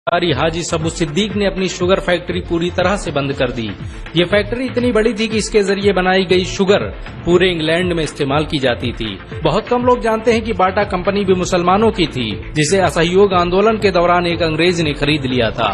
हाजी सबू सिद्दीक ने अपनी शुगर फैक्ट्री पूरी तरह से बंद कर दी। ये फैक्ट्री इतनी बड़ी थी कि इसके जरिए बनाई गई शुगर पूरे इंग्लैंड में इस्तेमाल की जाती थी। बहुत कम लोग जानते हैं कि बाटा कंपनी भी मुसलमानों की थी, जिसे असहयोग आंदोलन के दौरान एक अंग्रेज ने खरीद लिया था।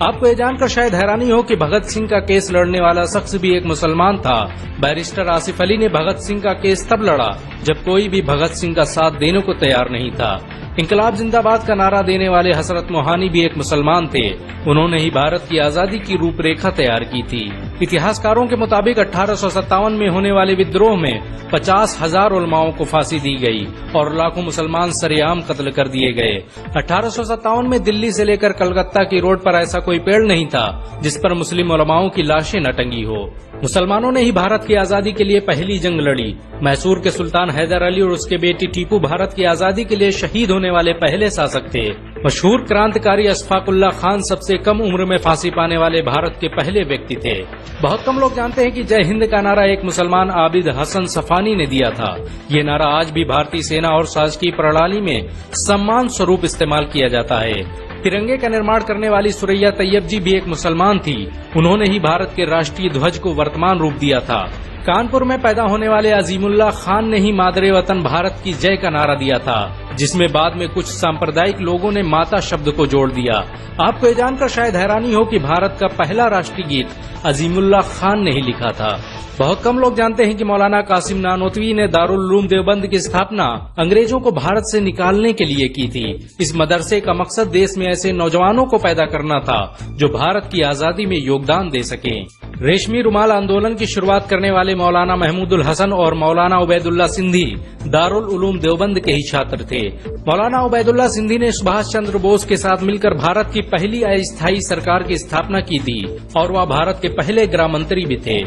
आपको ये जानकर शायद हैरानी हो कि भगत सिंह का केस लड़ने वाला शख्स भी एक मुसलमान था। बैरिस्टर आसिफ अली ने भगत सिंह का केस तब लड़ा जब कोई भी भगत सिंह का साथ देने को तैयार नहीं था। इंकलाब जिंदाबाद का नारा देने वाले हसरत मोहानी भी एक मुसलमान थे। उन्होंने ही भारत की आजादी की रूपरेखा तैयार की थी। इतिहासकारों के मुताबिक 1857 में होने वाले विद्रोह में 50,000 उलमाओं को फांसी दी गई और लाखों मुसलमान सरेआम कत्ल कर दिए गए। 1857 में दिल्ली से लेकर कलकत्ता की रोड पर ऐसा कोई पेड़ नहीं था जिस पर मुस्लिम उलमाओं की लाशें न टंगी हो। मुसलमानों ने ही भारत की आजादी के लिए पहली जंग लड़ी। मैसूर के सुल्तान हैदर अली और उसके बेटी टीपू भारत की आजादी के लिए शहीद होने वाले पहले शासक थे। मशहूर क्रांतिकारी अशफाकुल्लाह खान सबसे कम उम्र में फांसी पाने वाले भारत के पहले व्यक्ति थे। बहुत कम लोग जानते हैं कि जय हिंद का नारा एक मुसलमान आबिद हसन सफानी ने दिया था। ये नारा आज भी भारतीय सेना और शासकीय प्रणाली में सम्मान स्वरूप इस्तेमाल किया जाता है। तिरंगे का निर्माण करने वाली सुरैया तैयब जी भी एक मुसलमान थी। उन्होंने ही भारत के राष्ट्रीय ध्वज को वर्तमान रूप दिया था। कानपुर में पैदा होने वाले अजीमुल्लाह खान ने ही मादरे वतन भारत की जय का नारा दिया था, जिसमें बाद में कुछ सांप्रदायिक लोगों ने माता शब्द को जोड़ दिया। आपको ये जानकर शायद हैरानी हो कि भारत का पहला राष्ट्रीय गीत अजीमुल्लाह खान ने ही लिखा था। बहुत कम लोग जानते हैं कि मौलाना कासिम नानोतवी ने दारुल उलूम देवबंद की स्थापना अंग्रेजों को भारत से निकालने के लिए की थी। इस मदरसे का मकसद देश में ऐसे नौजवानों को पैदा करना था जो भारत की आजादी में योगदान दे सकें। रेशमी रुमाल आंदोलन की शुरुआत करने वाले मौलाना महमूदुल हसन और मौलाना उबैदुल्ला सिंधी दारुल उलूम देवबंद के ही छात्र थे। मौलाना उबैदुल्ला सिंधी ने सुभाष चंद्र बोस के साथ मिलकर भारत की पहली अस्थायी सरकार की स्थापना की थी और वह भारत के पहले गृह मंत्री भी थे।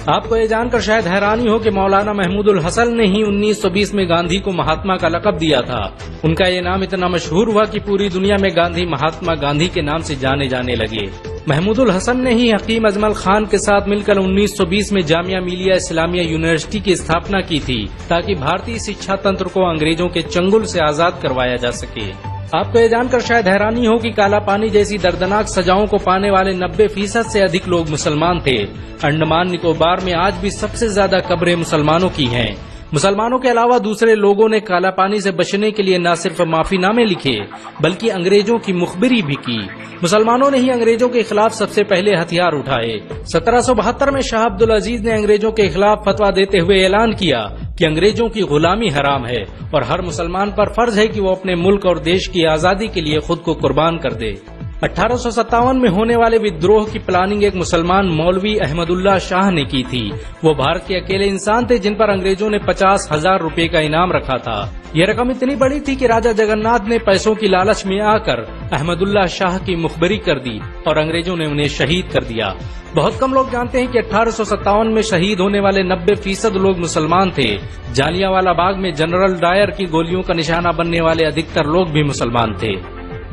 आपको ये जानकर शायद हैरानी हो कि मौलाना महमूदुल हसन ने ही 1920 में गांधी को महात्मा का लक़ब दिया था। उनका ये नाम इतना मशहूर हुआ कि पूरी दुनिया में गांधी महात्मा गांधी के नाम से जाने जाने लगे। महमूदुल हसन ने ही हकीम अजमल खान के साथ मिलकर 1920 में जामिया मिलिया इस्लामिया यूनिवर्सिटी की स्थापना की थी, ताकि भारतीय शिक्षा तंत्र को अंग्रेजों के चंगुल से आजाद करवाया जा सके। आपको ये जानकर शायद हैरानी हो कि काला पानी जैसी दर्दनाक सजाओं को पाने वाले 90% से अधिक लोग मुसलमान थे। अंडमान निकोबार में आज भी सबसे ज्यादा कब्रें मुसलमानों की हैं। मुसलमानों के अलावा दूसरे लोगों ने काला पानी से बचने के लिए न सिर्फ माफीनामे लिखे बल्कि अंग्रेजों की मुखबिरी भी की। मुसलमानों ने ही अंग्रेजों के खिलाफ सबसे पहले हथियार उठाए। 1772 में शाह अब्दुल अजीज ने अंग्रेजों के खिलाफ फतवा देते हुए ऐलान किया कि अंग्रेजों की गुलामी हराम है और हर मुसलमान पर फर्ज है कि वो अपने मुल्क और देश की आजादी के लिए खुद को कुर्बान कर दे। 1857 में होने वाले विद्रोह की प्लानिंग एक मुसलमान मौलवी अहमदुल्ला शाह ने की थी। वो भारत के अकेले इंसान थे जिन पर अंग्रेजों ने 50,000 रुपए का इनाम रखा था। यह रकम इतनी बड़ी थी कि राजा जगन्नाथ ने पैसों की लालच में आकर अहमदुल्ला शाह की मुखबरी कर दी और अंग्रेजों ने उन्हें शहीद कर दिया। बहुत कम लोग जानते हैं कि 1857 में शहीद होने वाले 90% लोग मुसलमान थे। जालियांवाला बाग में जनरल डायर की गोलियों का निशाना बनने वाले अधिकतर लोग भी मुसलमान थे।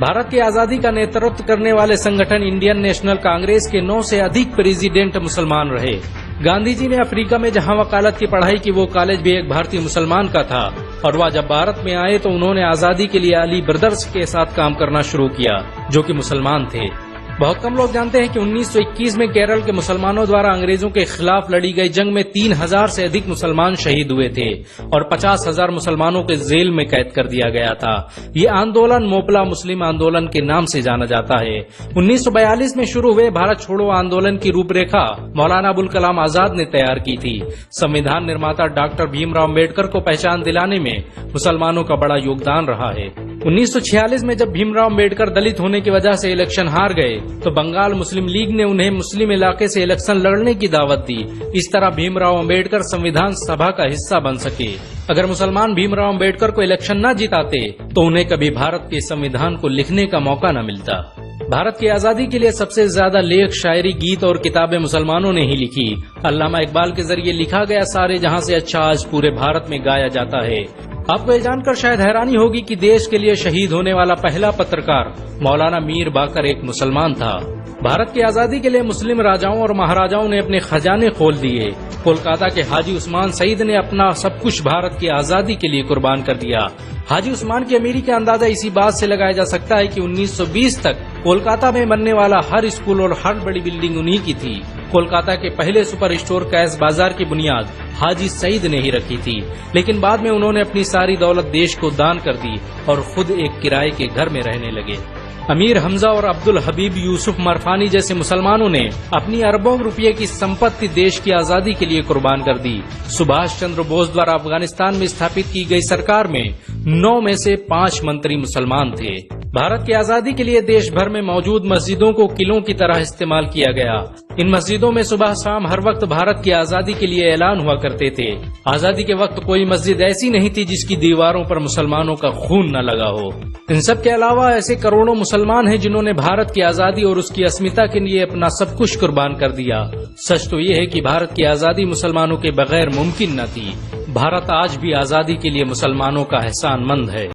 भारत की आजादी का नेतृत्व करने वाले संगठन इंडियन नेशनल कांग्रेस के 9 से अधिक प्रेसिडेंट मुसलमान रहे। गांधी जी ने अफ्रीका में जहां वकालत की पढ़ाई की, वो कॉलेज भी एक भारतीय मुसलमान का था और वह जब भारत में आए तो उन्होंने आजादी के लिए अली ब्रदर्स के साथ काम करना शुरू किया, जो कि मुसलमान थे। बहुत कम लोग जानते हैं कि 1921 में केरल के मुसलमानों द्वारा अंग्रेजों के खिलाफ लड़ी गई जंग में 3000 से अधिक मुसलमान शहीद हुए थे और 50,000 मुसलमानों के जेल में कैद कर दिया गया था। ये आंदोलन मोपला मुस्लिम आंदोलन के नाम से जाना जाता है। 1942 में शुरू हुए भारत छोड़ो आंदोलन की रूपरेखा मौलाना अबुल कलाम आजाद ने तैयार की थी। संविधान निर्माता डॉक्टर भीमराव अम्बेडकर को पहचान दिलाने में मुसलमानों का बड़ा योगदान रहा है। 1946 में जब भीमराव अम्बेडकर दलित होने की वजह से इलेक्शन हार गए तो बंगाल मुस्लिम लीग ने उन्हें मुस्लिम इलाके से इलेक्शन लड़ने की दावत दी। इस तरह भीमराव अम्बेडकर संविधान सभा का हिस्सा बन सके। अगर मुसलमान भीमराव अम्बेडकर को इलेक्शन न जिताते तो उन्हें कभी भारत के संविधान को लिखने का मौका न मिलता। भारत की आजादी के लिए सबसे ज्यादा लेख, शायरी, गीत और किताबें मुसलमानों ने ही लिखी। अल्लामा इकबाल के जरिए लिखा गया सारे जहां से अच्छा आज पूरे भारत में गाया जाता है। आपको ये जानकर शायद हैरानी होगी कि देश के लिए शहीद होने वाला पहला पत्रकार मौलाना मीर बाकर एक मुसलमान था। भारत की आजादी के लिए मुस्लिम राजाओं और महाराजाओं ने अपने खजाने खोल दिए। कोलकाता के हाजी उस्मान सईद ने अपना सब कुछ भारत की आजादी के लिए कुर्बान कर दिया। हाजी उस्मान की अमीरी का अंदाजा इसी बात से लगाया जा सकता है कि 1920 तक कोलकाता में बनने वाला हर स्कूल और हर बड़ी बिल्डिंग उन्हीं की थी। कोलकाता के पहले सुपर स्टोर कैश बाजार की बुनियाद हाजी सईद ने ही रखी थी, लेकिन बाद में उन्होंने अपनी सारी दौलत देश को दान कर दी और खुद एक किराए के घर में रहने लगे। अमीर हमजा और अब्दुल हबीब यूसुफ मरफानी जैसे मुसलमानों ने अपनी अरबों रुपये की संपत्ति देश की आजादी के लिए कुर्बान कर दी। सुभाष चंद्र बोस द्वारा अफगानिस्तान में स्थापित की गई सरकार में 9 में से 5 मंत्री मुसलमान थे। भारत की आजादी के लिए देश भर में मौजूद मस्जिदों को किलों की तरह इस्तेमाल किया गया। इन मस्जिदों में सुबह शाम हर वक्त भारत की आजादी के लिए ऐलान हुआ करते थे। आजादी के वक्त कोई मस्जिद ऐसी नहीं थी जिसकी दीवारों पर मुसलमानों का खून न लगा हो। इन सब के अलावा ऐसे करोड़ों मुसलमान हैं जिन्होंने भारत की आजादी और उसकी अस्मिता के लिए अपना सब कुछ कुर्बान कर दिया। सच तो ये है कि भारत की आजादी मुसलमानों के बगैर मुमकिन न थी। भारत आज भी आजादी के लिए मुसलमानों का एहसानमंद है।